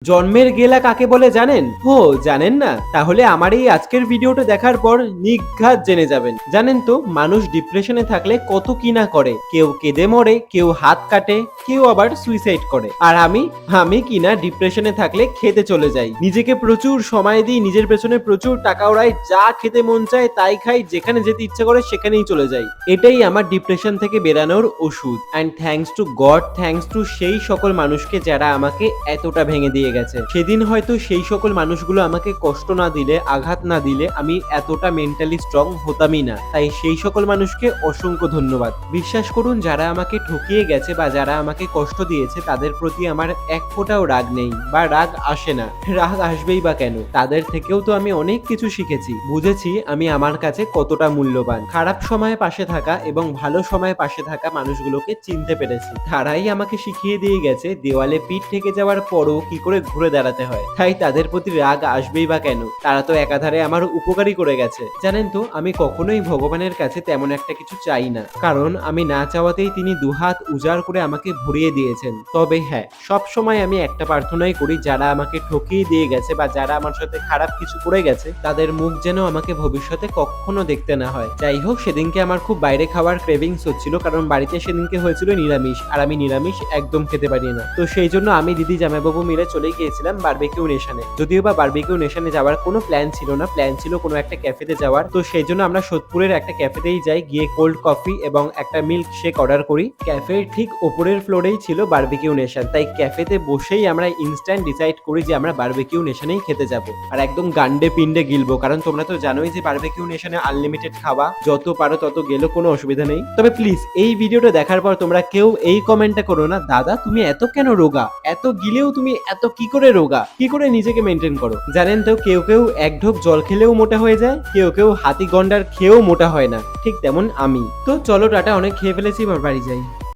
জন্মের গেলা কাকে বলে জানেন? ও জানেন না? তাহলে আমার এই আজকের ভিডিওটা দেখার পর নিঘাত জেনে যাবেন। জানেন তো মানুষ ডিপ্রেশনে থাকলে কত কি না করে। কেউ কেঁদে মরে, কেউ হাত কাটে, কেউ আবার সুইসাইড করে। আর আমি কিনা ডিপ্রেশনে থাকলে খেতে চলে যাই। নিজেকে প্রচুর সময় দিই, নিজের পেছনে প্রচুর টাকা উড়াই, যা খেতে মন চায় তাই খাই, যেখানে যেতে ইচ্ছে করে সেখানেই চলে যাই। এটাই আমার ডিপ্রেশন থেকে বেরানোর ওষুধ। And thanks to god, thanks to সেই সকল মানুষকে যারা আমাকে এতটা ভেঙে দিয়ে গেছে। সেদিন হয়তো সেই সকল মানুষগুলো আমাকে কষ্ট না দিলে, আঘাত না দিলে আমি এতটা মেন্টালি স্ট্রং হতামই না। তাই সেই সকল মানুষকে অসংখ্য ধন্যবাদ। বিশ্বাস করুন, যারা আমাকে ঠকিয়ে গেছে বা যারা আমাকে কষ্ট দিয়েছে তাদের প্রতি আমার এক ফোঁটাও রাগ নেই বা রাগ আসে না। রাগ আসবেই বা কেন? তাদের থেকেও তো আমি অনেক কিছু শিখেছি, বুঝেছি আমি আমার কাছে কতটা মূল্যবান। খারাপ সময়ে পাশে থাকা এবং ভালো সময়ে পাশে থাকা মানুষগুলোকে চিনতে পেরেছি। তারাই আমাকে শিখিয়ে দিয়ে গেছে দেওয়ালে পিঠ থেকে যাওয়ার পরও কি করে ঘুরে দাঁড়াতে হয়। তাই তাদের প্রতি রাগ আসবেই বা কেন? তারা তো একাধারে আমার উপকারই করে গেছে। জানেন তো, আমি কখনোই ভগবানের কাছে তেমন একটা কিছু চাই না, কারণ আমি না চাওয়াতেই তিনি দুহাত উজাড় করে আমাকে ভরিয়ে দিয়েছেন। তবে হ্যাঁ, সব সময় আমি একটা প্রার্থনাই করি, যারা আমাকে ঠকিয়ে দিয়ে গেছে বা যারা আমার সাথে খারাপ কিছু করে গেছে তাদের মুখ যেন আমাকে ভবিষ্যতে কখনো দেখতে না হয়। যাই হোক, সেদিনকে আমার খুব বাইরে খাওয়ার ক্রেভিংস হচ্ছিল, কারণ বাড়িতে সেদিনকে হয়েছিল নিরামিষ, আর আমি নিরামিষ একদম খেতে পারি না। তো সেই জন্য আমি দিদি জামাইবাবু মিলে চলে গিয়েছিলাম বারবিকিউ নেশনে। যদিও বা বারবিকিউ নেশনে যাওয়ার কোনো প্ল্যান ছিল না, প্ল্যান ছিল কোনো একটা ক্যাফেতে যাওয়ার। তো সেই জন্য আমরা সোদপুরের একটা ক্যাফেতেই যাই, গিয়ে কোল্ড কফি এবং একটা মিল্ক শেক অর্ডার করি। ক্যাফের ঠিক ওপরের ফ্লোরেই ছিল বারবিকিউ নেশন, তাই ক্যাফেতে বসেই আমরা ইনস্ট্যান্ট ডিসাইড করি যে আমরা বারবিকিউ নেশনেই খেতে যাব, আর একদম গান্ডে পিন্ডে গিলবো, কারণ তোমরা তো জানোই যে বারবিকিউ নেশনে আনলিমিটেড খাওয়া, যত পারো তত গেলেও কোনো অসুবিধা নেই। তবে প্লিজ এই ভিডিওটা দেখার পর তোমরা কেউ এই কমেন্টটা করো না, দাদা তুমি এত কেন রোগা, এত গিলেও তুমি এত কি করে রোগা, কি করে নিজেকে মেনটেন করো। জানেন তো, কেউ কেউ এক ঢোক জল খেলেও মোটা হয়ে যায়, কেউ কেউ হাতি গন্ডার খেয়েও মোটা হয় না, ঠিক তেমন আমি। তো চলো টাটা, অনেক খেয়ে ফেলেছি, এবার বাড়ি যাই।